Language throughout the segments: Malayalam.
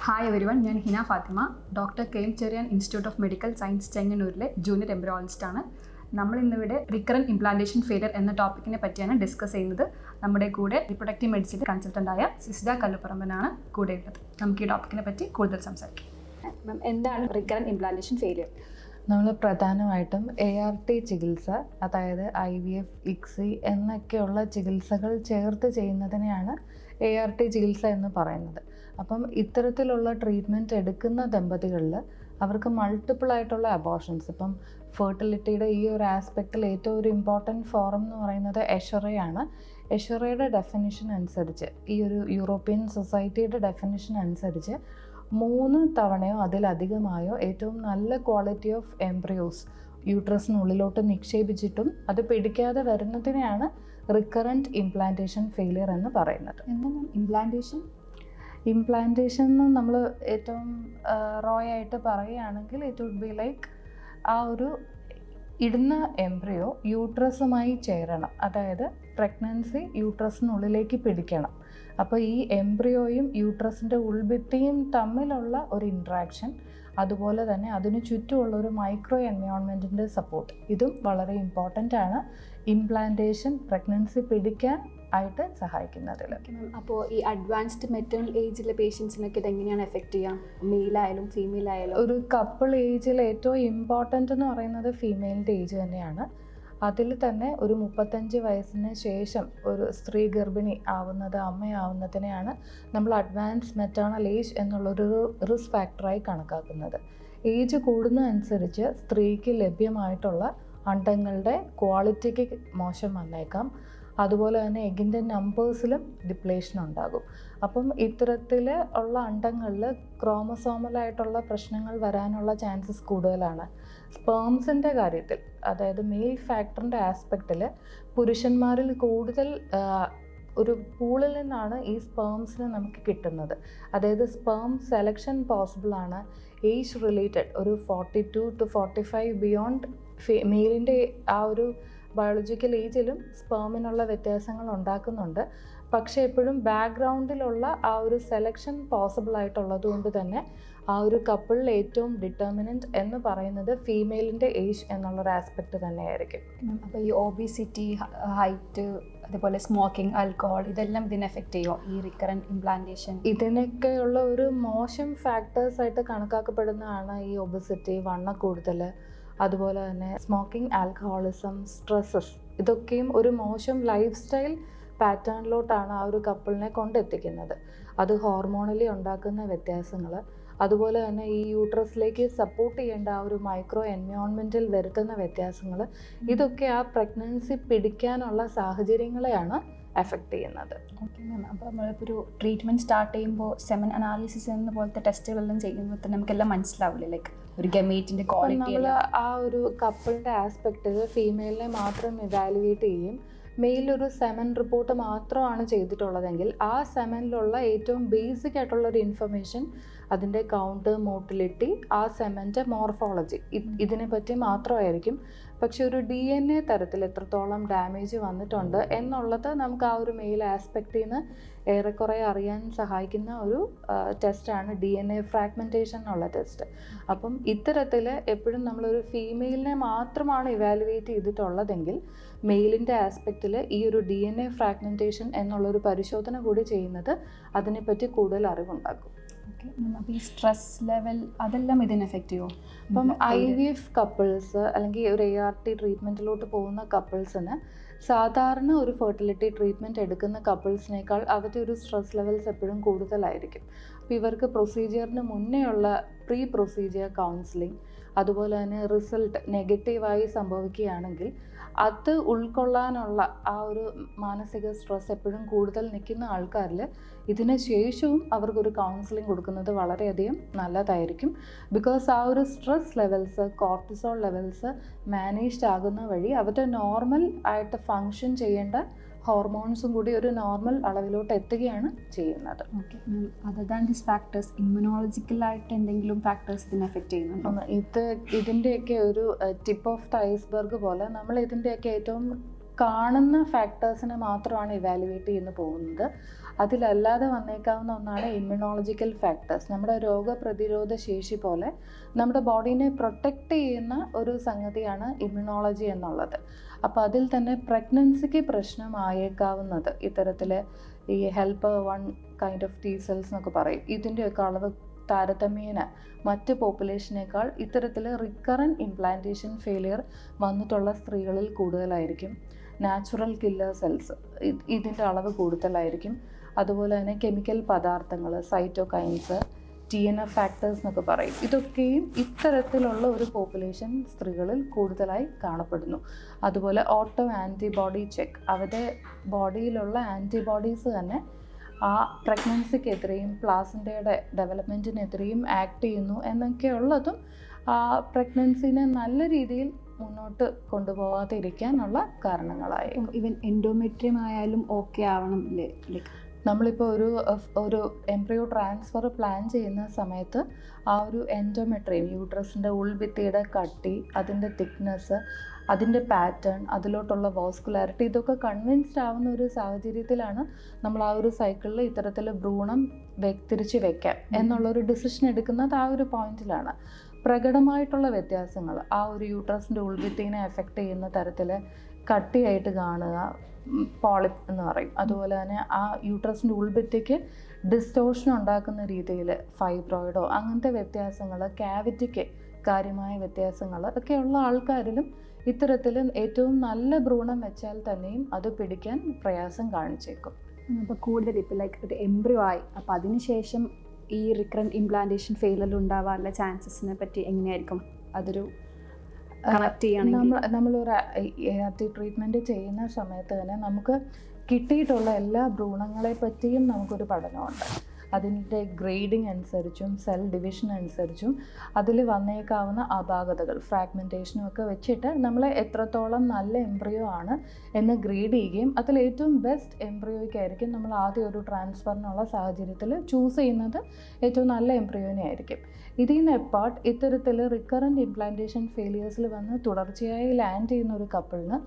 ഹായ് എവരിവൺ, ഞാൻ Hina Fathima, doctor K M Cherian institute of medical science ചെങ്ങന്നൂരിലെ ജൂനിയർ എംബ്രിയോളജിസ്റ്റാണ്. നമ്മൾ ഇന്നിവിടെ റിക്കറൻറ്റ് ഇംപ്ലാന്റേഷൻ ഫെയിലിയർ എന്ന ടോപ്പിക്കിനെ പറ്റിയാണ് ഡിസ്കസ് ചെയ്യുന്നത്. നമ്മുടെ കൂടെ റിപ്രൊഡക്റ്റീവ് മെഡിസിൻ കൺസൾട്ടൻ്റായ സിസ്ഡ കല്ലുപറമ്പനാണ് കൂടെയുള്ളത്. നമുക്ക് ഈ ടോപ്പിക്കിനെ പറ്റി കൂടുതൽ സംസാരിക്കാം. മാം, എന്താണ് റിക്കറൻറ്റ് ഇംപ്ലാന്റേഷൻ ഫെയിലിയർ? നമ്മൾ പ്രധാനമായിട്ടും ART ചികിത്സ, അതായത് IVF, ICSI എന്നൊക്കെയുള്ള ചികിത്സകൾ ചേർത്ത് ചെയ്യുന്നതിനെയാണ് ART ചികിത്സ എന്ന് പറയുന്നത്. അപ്പം ഇത്തരത്തിലുള്ള ട്രീറ്റ്മെൻറ്റ് എടുക്കുന്ന ദമ്പതികളിൽ അവർക്ക് മൾട്ടിപ്പിൾ ആയിട്ടുള്ള അബോർഷൻസ്, ഇപ്പം ഫെർട്ടിലിറ്റിയുടെ ഈ ഒരു ആസ്പെക്റ്റിൽ ഏറ്റവും ഒരു ഇമ്പോർട്ടൻറ്റ് ഫോറം എന്ന് പറയുന്നത് എഷറയാണ്. എഷറയുടെ ഡെഫിനിഷൻ അനുസരിച്ച്, ഈ ഒരു യൂറോപ്യൻ സൊസൈറ്റിയുടെ ഡെഫിനിഷൻ അനുസരിച്ച് 3 തവണയോ അതിലധികമായോ ഏറ്റവും നല്ല ക്വാളിറ്റി ഓഫ് എംബ്രിയോസ് യൂട്രസിനുള്ളിലോട്ട് നിക്ഷേപിച്ചിട്ടും അത് പിടിക്കാതെ വരുന്നതിനെയാണ് റിക്കറൻറ്റ് ഇംപ്ലാന്റേഷൻ ഫെയിലിയർ എന്ന് പറയുന്നത്. എന്താണ് ഇംപ്ലാന്റേഷൻ? ഇംപ്ലാന്റേഷൻ നമ്മൾ ഏറ്റവും റോ ആയിട്ട് പറയുകയാണെങ്കിൽ ഇറ്റ് വുഡ് ബി ലൈക്ക് ആ ഒരു ഇടുന്ന എംബ്രിയോ യൂട്രസുമായി ചേരണം, അതായത് പ്രഗ്നൻസി യൂട്രസിനുള്ളിലേക്ക് പിടിക്കണം. അപ്പോൾ ഈ എംബ്രിയോയും യൂട്രസിൻ്റെ ഉൾഭിത്തിയും തമ്മിലുള്ള ഒരു ഇൻട്രാക്ഷൻ, അതുപോലെ തന്നെ അതിനു ചുറ്റുമുള്ള ഒരു മൈക്രോ എൻവയോൺമെൻറ്റിൻ്റെ സപ്പോർട്ട്, ഇതും വളരെ ഇമ്പോർട്ടൻ്റ് ആണ് ഇംപ്ലാന്റേഷൻ പ്രഗ്നൻസി പിടിക്കാൻ ആയിട്ട് സഹായിക്കുന്നതിൽ. അപ്പോൾ ഈ അഡ്വാൻസ്ഡ് മെറ്റേണൽ ഏജിലെ പേഷ്യൻസിനൊക്കെ ഇതെങ്ങനെയാണ് എഫക്റ്റ് ചെയ്യാം? മെയിലായാലും ഫീമെയിൽ ആയാലും? ഒരു കപ്പിൾ ഏജിൽ ഏറ്റവും ഇമ്പോർട്ടൻ്റ് എന്ന് പറയുന്നത് ഫീമെയിലിൻ്റെ ഏജ് തന്നെയാണ്. അതിൽ തന്നെ ഒരു 35 വയസ്സിന് ശേഷം ഒരു സ്ത്രീ ഗർഭിണി ആവുന്നത്, അമ്മയാവുന്നതിനെയാണ് നമ്മൾ അഡ്വാൻസ് മെറ്റേണൽ ഏജ് എന്നുള്ളൊരു റിസ്ക് ഫാക്ടറായി കണക്കാക്കുന്നത്. ഏജ് കൂടുന്നതനുസരിച്ച് സ്ത്രീക്ക് ലഭ്യമായിട്ടുള്ള അണ്ടങ്ങളുടെ ക്വാളിറ്റിക്ക് മോശം വന്നേക്കാം. അതുപോലെ തന്നെ എഗിൻ്റെ നമ്പേഴ്സിലും ഡിപ്ലേഷൻ ഉണ്ടാകും. അപ്പം ഇത്തരത്തിൽ ഉള്ള അണ്ടങ്ങളിൽ ക്രോമസോമലായിട്ടുള്ള പ്രശ്നങ്ങൾ വരാനുള്ള ചാൻസസ് കൂടുതലാണ്. സ്പേംസിൻ്റെ കാര്യത്തിൽ, അതായത് മെയിൽ ഫാക്ടറിൻ്റെ ആസ്പെക്റ്റിൽ പുരുഷന്മാരിൽ കൂടുതൽ ഒരു പൂളിൽ നിന്നാണ് ഈ സ്പേംസിന് നമുക്ക് കിട്ടുന്നത്. അതായത് സ്പേം സെലക്ഷൻ പോസിബിളാണ് ഏജ് റിലേറ്റഡ്. ഒരു 42 to 45 ബിയോണ്ട് മെയിലിൻ്റെ ആ ഒരു ബയോളജിക്കൽ ഏജിലും സ്പേമിനുള്ള വ്യത്യാസങ്ങൾ ഉണ്ടാക്കുന്നുണ്ട്. പക്ഷേ എപ്പോഴും ബാക്ക്ഗ്രൗണ്ടിലുള്ള ആ ഒരു സെലക്ഷൻ പോസിബിൾ ആയിട്ടുള്ളത് കൊണ്ട് തന്നെ ആ ഒരു കപ്പിളിൽ ഏറ്റവും ഡിറ്റർമിനൻറ്റ് എന്ന് പറയുന്നത് ഫീമെയിലിൻ്റെ ഏജ് എന്നുള്ളൊരു ആസ്പെക്റ്റ് തന്നെയായിരിക്കും. അപ്പോൾ ഈ ഒബിസിറ്റി, ഹൈറ്റ്, അതുപോലെ സ്മോക്കിംഗ്, ആൽക്കഹോൾ, ഇതെല്ലാം ഇതിനെ എഫക്റ്റ് ചെയ്യുമോ ഈ റിക്കറൻറ്റ് ഇംപ്ലാന്റേഷൻ? ഇതിനൊക്കെയുള്ള ഒരു മോശം ഫാക്ടേഴ്സായിട്ട് കണക്കാക്കപ്പെടുന്നതാണ് ഈ ഒബിസിറ്റി, വണ്ണക്കൂടുതൽ, അതുപോലെ തന്നെ സ്മോക്കിംഗ്, ആൽക്കഹോളിസം, സ്ട്രെസ്സസ്. ഇതൊക്കെയും ഒരു മോശം ലൈഫ് സ്റ്റൈൽ പാറ്റേണിലോട്ടാണ് ആ ഒരു കപ്പിളിനെ കൊണ്ടെത്തിക്കുന്നത്. അത് ഹോർമോണലി ഉണ്ടാക്കുന്ന വ്യത്യാസങ്ങൾ, അതുപോലെ തന്നെ ഈ യൂട്രസിലേക്ക് സപ്പോർട്ട് ചെയ്യേണ്ട ആ ഒരു മൈക്രോ എൻവയോൺമെൻറ്റിൽ വരുത്തുന്ന വ്യത്യാസങ്ങൾ, ഇതൊക്കെ ആ പ്രഗ്നൻസി പിടിക്കാനുള്ള സാഹചര്യങ്ങളെയാണ് എഫക്റ്റ് ചെയ്യുന്നത്. ഓക്കെ മാം, അപ്പോൾ നമ്മളിപ്പോൾ ഒരു ട്രീറ്റ്മെൻറ്റ് സ്റ്റാർട്ട് ചെയ്യുമ്പോൾ സെമൻ അനാലിസിസ് എന്ന പോലത്തെ ടെസ്റ്റുകളെല്ലാം ചെയ്യുമ്പോൾ തന്നെ നമുക്കെല്ലാം മനസ്സിലാവില്ലേ, ലൈക്ക് ഒരു ഗമേറ്റിൻ്റെ ക്വാളിറ്റി? നമ്മൾ ആ ഒരു കപ്പിളിൻ്റെ ആസ്പെക്റ്റിൽ ഫീമെയിലിനെ മാത്രം ഇവാലുവേറ്റ് ചെയ്യും. മെയിലൊരു സെമൻ റിപ്പോർട്ട് മാത്രമാണ് ചെയ്തിട്ടുള്ളതെങ്കിൽ ആ സെമനിലുള്ള ഏറ്റവും ബേസിക് ആയിട്ടുള്ളൊരു ഇൻഫർമേഷൻ, അതിൻ്റെ കൗണ്ട്, മോട്ടിലിറ്റി, ആ സെമൻ്റെ മോർഫോളജി, ഇതിനെ പറ്റി മാത്രമായിരിക്കും. പക്ഷെ ഒരു DNA തരത്തിൽ എത്രത്തോളം ഡാമേജ് വന്നിട്ടുണ്ട് എന്നുള്ളത് നമുക്ക് ആ ഒരു മെയിൽ ആസ്പെക്റ്റിൽ നിന്ന് ഏറെക്കുറെ അറിയാൻ സഹായിക്കുന്ന ഒരു ടെസ്റ്റാണ് DNA ഫ്രാഗ്മെൻറ്റേഷൻ എന്നുള്ള ടെസ്റ്റ്. അപ്പം ഇത്തരത്തിൽ എപ്പോഴും നമ്മളൊരു ഫീമെയിലിനെ മാത്രമാണ് ഇവാലുവേറ്റ് ചെയ്തിട്ടുള്ളതെങ്കിൽ മെയിലിൻ്റെ ആസ്പെക്റ്റിൽ ഈ ഒരു DNA ഫ്രാഗ്മെൻറ്റേഷൻ എന്നുള്ളൊരു പരിശോധന കൂടി ചെയ്യുന്നത് അതിനെപ്പറ്റി കൂടുതൽ അറിവുണ്ടാക്കും. ഓക്കെ, അപ്പോൾ ഈ സ്ട്രെസ് ലെവൽ അതെല്ലാം ഇതിന് എഫക്റ്റ് ചെയ്യുമോ? അപ്പം IVF കപ്പിൾസ് അല്ലെങ്കിൽ ഒരു ART ട്രീറ്റ്മെൻറ്റിലോട്ട് പോകുന്ന കപ്പിൾസിന് സാധാരണ ഒരു ഫെർട്ടിലിറ്റി ട്രീറ്റ്മെൻറ്റ് എടുക്കുന്ന കപ്പിൾസിനേക്കാൾ അവരുടെ ഒരു സ്ട്രെസ് ലെവൽസ് എപ്പോഴും കൂടുതലായിരിക്കും. അപ്പോൾ ഇവർക്ക് പ്രൊസീജിയറിന് മുന്നേയുള്ള പ്രീ പ്രൊസീജിയർ കൗൺസിലിംഗ്, അതുപോലെ തന്നെ റിസൾട്ട് നെഗറ്റീവായി സംഭവിക്കുകയാണെങ്കിൽ അത് ഉൾക്കൊള്ളാനുള്ള ആ ഒരു മാനസിക സ്ട്രെസ് എപ്പോഴും കൂടുതൽ നിൽക്കുന്ന ആൾക്കാരിൽ ഇതിന് ശേഷവും അവർക്കൊരു കൗൺസിലിംഗ് കൊടുക്കുന്നത് വളരെയധികം നല്ലതായിരിക്കും. ബിക്കോസ് ആ ഒരു stress levels, cortisol levels managed ആകുന്ന വഴി അവരുടെ നോർമൽ ആയിട്ട് ഫങ്ഷൻ ചെയ്യേണ്ട ഹോർമോൺസും കൂടി ഒരു നോർമൽ അളവിലോട്ട് എത്തുകയാണ് ചെയ്യുന്നത്. Okay ma'am, other than this factors ഇമ്മ്യൂണോളജിക്കലായിട്ട് എന്തെങ്കിലും ഫാക്ടേഴ്സ് ഇതിനെ എഫക്റ്റ് ചെയ്യുന്നുണ്ടോ? ഇതിൻ്റെയൊക്കെ ഒരു ടിപ്പ് ഓഫ് ദ ഐസ്ബർഗ് പോലെ നമ്മൾ ഇതിൻ്റെയൊക്കെ ഏറ്റവും കാണുന്ന ഫാക്ടേഴ്സിനെ മാത്രമാണ് ഇവാലുവേറ്റ് ചെയ്യുന്നു പോകുന്നത്. അതിലല്ലാതെ വന്നേക്കാവുന്ന ഒന്നാണ് ഇമ്മ്യൂണോളജിക്കൽ ഫാക്ടേഴ്സ്. നമ്മുടെ രോഗപ്രതിരോധ ശേഷി പോലെ നമ്മുടെ ബോഡീനെ പ്രൊട്ടക്റ്റ് ചെയ്യുന്ന ഒരു സംഗതിയാണ് ഇമ്മ്യൂണോളജി എന്നുള്ളത്. അപ്പോൾ അതിൽ തന്നെ പ്രഗ്നൻസിക്ക് പ്രശ്നമായേക്കാവുന്നത് ഇത്തരത്തിൽ ഈ helper 1 kind of T cells എന്നൊക്കെ പറയും. ഇതിൻ്റെയൊക്കെ അളവ് താരതമ്യേന മറ്റ് പോപ്പുലേഷനേക്കാൾ ഇത്തരത്തിൽ റിക്കറൻറ്റ് ഇംപ്ലാന്റേഷൻ ഫെയിലിയർ വന്നിട്ടുള്ള സ്ത്രീകളിൽ കൂടുതലായിരിക്കും. നാച്ചുറൽ കില്ലർ സെൽസ് ഇതിൻ്റെ അളവ് കൂടുതലായിരിക്കും. അതുപോലെ തന്നെ കെമിക്കൽ പദാർത്ഥങ്ങൾ, സൈറ്റോകൈൻസ്, TNF ഫാക്ടേഴ്സ് എന്നൊക്കെ പറയും. ഇതൊക്കെയും ഇത്തരത്തിലുള്ള ഒരു പോപ്പുലേഷൻ സ്ത്രീകളിൽ കൂടുതലായി കാണപ്പെടുന്നു. അതുപോലെ ഓട്ടോ ആൻറ്റിബോഡി ചെക്ക്, അവരുടെ ബോഡിയിലുള്ള ആൻറ്റിബോഡീസ് തന്നെ ആ പ്രഗ്നൻസിക്കെതിരെയും പ്ലാസൻ്റയുടെ ഡെവലപ്മെൻറ്റിനെതിരെയും ആക്ട് ചെയ്യുന്നു എന്നൊക്കെയുള്ളതും ആ പ്രഗ്നൻസിനെ നല്ല രീതിയിൽ മുന്നോട്ട് കൊണ്ടുപോകാതെ ഇരിക്കാനുള്ള കാരണങ്ങളായിരിക്കും. ഈവൻ എൻഡോമെട്രിയം ആയാലും ഓക്കെ ആവണം അല്ലേ? നമ്മളിപ്പോൾ ഒരു എംബ്രിയോ ട്രാൻസ്ഫർ പ്ലാൻ ചെയ്യുന്ന സമയത്ത് ആ ഒരു എൻഡോമെട്രിയം, യൂട്രസിൻ്റെ ഉൾഭിത്തിയുടെ കട്ടി, അതിൻ്റെ തിക്നെസ്, അതിൻ്റെ പാറ്റേൺ, അതിലോട്ടുള്ള വാസ്കുലാരിറ്റി, ഇതൊക്കെ കൺവിൻസ്ഡ് ആവുന്ന ഒരു സാഹചര്യത്തിലാണ് നമ്മൾ ആ ഒരു സൈക്കിളിൽ ഇത്തരത്തിൽ ഭ്രൂണം തിരിച്ച് വെക്കാം എന്നുള്ളൊരു ഡിസിഷൻ എടുക്കുന്നത്. ആ ഒരു പോയിന്റിലാണ് പ്രകടമായിട്ടുള്ള വ്യത്യാസങ്ങൾ ആ ഒരു യൂട്രസിൻ്റെ ഉൾഭിത്തിനെ എഫക്റ്റ് ചെയ്യുന്ന തരത്തിൽ കട്ടിയായിട്ട് കാണുക, പോളിപ്പ് എന്ന് പറയും. അതുപോലെ തന്നെ ആ യൂട്രസിൻ്റെ ഉൾഭിത്തിക്ക് ഡിസ്റ്റോർഷൻ ഉണ്ടാക്കുന്ന രീതിയിൽ ഫൈബ്രോയിഡോ അങ്ങനത്തെ വ്യത്യാസങ്ങൾ, ക്യാവിറ്റിക്ക് കാര്യമായ വ്യത്യാസങ്ങൾ ഒക്കെയുള്ള ആൾക്കാരിലും ഇത്തരത്തിൽ ഏറ്റവും നല്ല ഭ്രൂണം വെച്ചാൽ തന്നെയും അത് പിടിക്കാൻ പ്രയാസം കാണിച്ചേക്കും. അപ്പോൾ കൂടുതൽ ഇപ്പോൾ ലൈക്ക് ഒരു എംബ്രിയോ ആയി, അപ്പോൾ അതിനുശേഷം ഈ റിക്കറൻറ്റ് ഇംപ്ലാന്റേഷൻ ഫെയിലിയർ ഉണ്ടാവാനുള്ള ചാൻസസിനെ പറ്റി എങ്ങനെയായിരിക്കും അതൊരു കണക്ട് ചെയ്യുകയാണെങ്കിൽ? നമ്മളൊരു ട്രീറ്റ്മെൻറ്റ് ചെയ്യുന്ന സമയത്ത് തന്നെ നമുക്ക് കിട്ടിയിട്ടുള്ള എല്ലാ ഭ്രൂണങ്ങളെ പറ്റിയും നമുക്കൊരു പഠനമുണ്ട്. അതിൻ്റെ ഗ്രേഡിങ് അനുസരിച്ചും സെൽ ഡിവിഷൻ അനുസരിച്ചും അതിൽ വന്നേക്കാവുന്ന അപാകതകൾ, ഫ്രാഗ്മെൻറ്റേഷനും ഒക്കെ വെച്ചിട്ട് നമ്മൾ എത്രത്തോളം നല്ല എംബ്രിയോ ആണ് എന്ന് ഗ്രേഡ് ചെയ്യുകയും അതിൽ ഏറ്റവും ബെസ്റ്റ് എംബ്രിയോയ്ക്കായിരിക്കും നമ്മൾ ആദ്യം ഒരു ട്രാൻസ്ഫറിനുള്ള സാഹചര്യത്തിൽ ചൂസ് ചെയ്യുന്നത്. ഏറ്റവും നല്ല എംബ്രിയോനെ ആയിരിക്കും. ഇതിൽ നിന്ന് എപ്പാർട്ട് ഇത്തരത്തിൽ റിക്കറൻറ്റ് ഇംപ്ലാന്റേഷൻ ഫെയിലിയേഴ്സിൽ വന്ന് തുടർച്ചയായി ലാൻഡ് ചെയ്യുന്ന ഒരു കപ്പിളിന്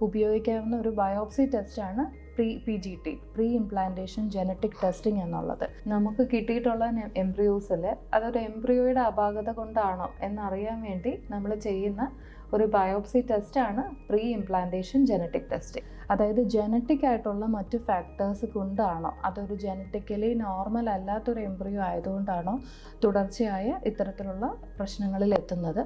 ഉപയോഗിക്കാവുന്ന ഒരു ബയോപ്സി ടെസ്റ്റാണ് PGT, pre implantation genetic testing എന്നുള്ളത്. നമുക്ക് കിട്ടിയിട്ടുള്ള എംബ്രിയോസിൽ അതൊരു എംബ്രിയോയുടെ അപാകത കൊണ്ടാണോ എന്നറിയാൻ വേണ്ടി നമ്മൾ ചെയ്യുന്ന ഒരു ബയോപ്സി ടെസ്റ്റാണ് പ്രീ ഇംപ്ലാന്റേഷൻ ജനറ്റിക് ടെസ്റ്റ്. അതായത് ജനറ്റിക് ആയിട്ടുള്ള മറ്റ് ഫാക്ടേഴ്സ് കൊണ്ടാണോ, അതൊരു ജനറ്റിക്കലി നോർമൽ അല്ലാത്തൊരു എംബ്രിയോ ആയതുകൊണ്ടാണോ തുടർച്ചയായ ഇത്തരത്തിലുള്ള പ്രശ്നങ്ങളിൽ എത്തുന്നത്.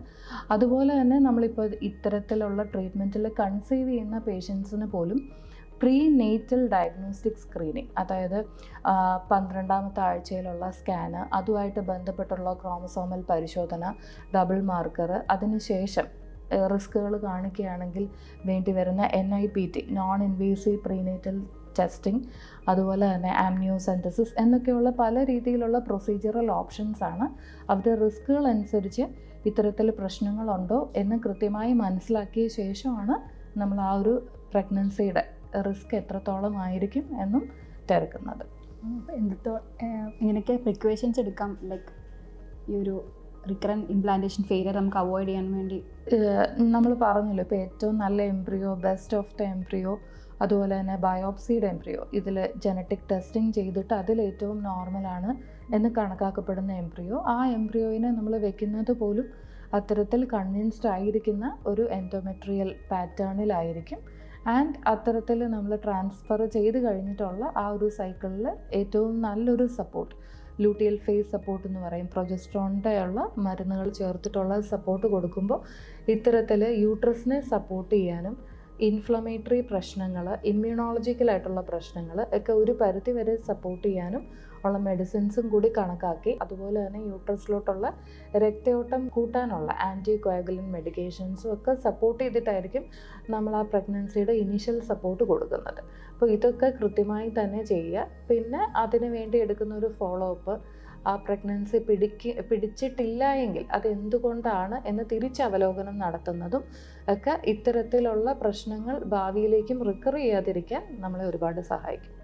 അതുപോലെ തന്നെ നമ്മളിപ്പോൾ ഇത്തരത്തിലുള്ള ട്രീറ്റ്മെൻറ്റിൽ കൺസീവ് ചെയ്യുന്ന പേഷ്യൻസിന് പോലും പ്രീ നേറ്റൽ ഡയഗ്നോസ്റ്റിക് സ്ക്രീനിങ്, അതായത് 12ാമത്തെ ആഴ്ചയിലുള്ള സ്കാന്, അതുമായിട്ട് ബന്ധപ്പെട്ടുള്ള ക്രോമസോമൽ പരിശോധന, ഡബിൾ മാർക്കർ, അതിനുശേഷം റിസ്കുകൾ കാണിക്കുകയാണെങ്കിൽ വേണ്ടി വരുന്ന NIPT, non invasive prenatal testing, അതുപോലെ തന്നെ ആംനിയോസെൻറ്റസിസ് എന്നൊക്കെയുള്ള പല രീതിയിലുള്ള പ്രൊസീജിയറൽ ഓപ്ഷൻസാണ്. അവരുടെ റിസ്കുകൾ അനുസരിച്ച് ഇത്തരത്തിൽ പ്രശ്നങ്ങളുണ്ടോ എന്ന് കൃത്യമായി മനസ്സിലാക്കിയ ശേഷമാണ് നമ്മൾ ആ ഒരു പ്രഗ്നൻസിയുടെ റിസ്ക് എത്രത്തോളം ആയിരിക്കും എന്നും തിരക്കുന്നത്. എങ്ങനെയൊക്കെ പ്രിക്വേഷൻസ് എടുക്കാം ലൈക്ക് ഈ ഒരു റിക്കറൻറ്റ് ഇംപ്ലാന്റേഷൻ ഫെയിലിയർ നമുക്ക് അവോയ്ഡ് ചെയ്യാൻ വേണ്ടി? നമ്മൾ പറഞ്ഞല്ലോ, ഇപ്പോൾ ഏറ്റവും നല്ല embryo, best of the embryo, അതുപോലെ തന്നെ ബയോപ്സിയുടെ എംബ്രിയോ, ഇതിൽ ജനറ്റിക് ടെസ്റ്റിംഗ് ചെയ്തിട്ട് അതിൽ ഏറ്റവും നോർമലാണ് എന്ന് കണക്കാക്കപ്പെടുന്ന എംബ്രിയോ, ആ എംബ്രിയോയിനെ നമ്മൾ വെക്കുന്നത് പോലും അത്തരത്തിൽ കൺവിൻസ്ഡ് ആയിരിക്കുന്ന ഒരു എൻഡോമെട്രിയൽ പാറ്റേണിലായിരിക്കും. ആൻഡ് അത്തരത്തിൽ നമ്മൾ ട്രാൻസ്ഫർ ചെയ്ത് കഴിഞ്ഞിട്ടുള്ള ആ ഒരു സൈക്കിളിൽ ഏറ്റവും നല്ലൊരു സപ്പോർട്ട്, ലൂട്ടിയൽ ഫേസ് സപ്പോർട്ട് എന്ന് പറയും, പ്രൊജസ്ട്രോണിൻ്റെ ഉള്ള മരുന്നുകൾ ചേർത്തിട്ടുള്ള സപ്പോർട്ട് കൊടുക്കുമ്പോൾ ഇത്തരത്തിൽ യൂട്രസിനെ സപ്പോർട്ട് ചെയ്യാനും ഇൻഫ്ലമേറ്ററി പ്രശ്നങ്ങൾ, ഇമ്മ്യൂണോളജിക്കലായിട്ടുള്ള പ്രശ്നങ്ങൾ ഒക്കെ ഒരു പരിധി വരെ സപ്പോർട്ട് ചെയ്യാനും ഉള്ള മെഡിസിൻസും കൂടി കണക്കാക്കി, അതുപോലെ തന്നെ യൂട്രസിലോട്ടുള്ള രക്തയോട്ടം കൂട്ടാനുള്ള ആൻറ്റി കോയാഗുലൻ മെഡിക്കേഷൻസും ഒക്കെ സപ്പോർട്ട് ചെയ്തിട്ടായിരിക്കും നമ്മൾ ആ പ്രഗ്നൻസിയുടെ ഇനീഷ്യൽ സപ്പോർട്ട് കൊടുക്കുന്നത്. അപ്പോൾ ഇതൊക്കെ കൃത്യമായി തന്നെ ചെയ്യുക. പിന്നെ അതിന് വേണ്ടി എടുക്കുന്ന ഒരു ഫോളോ അപ്പ്, ആ പ്രഗ്നൻസി പിടിച്ചിട്ടില്ല എങ്കിൽ അതെന്തുകൊണ്ടാണ് എന്ന് തിരിച്ചവലോകനം നടത്തുന്നതും ഒക്കെ ഇത്തരത്തിലുള്ള പ്രശ്നങ്ങൾ ഭാവിയിലേക്കും റിക്കർ ചെയ്യാതിരിക്കാൻ നമ്മളെ ഒരുപാട് സഹായിക്കും.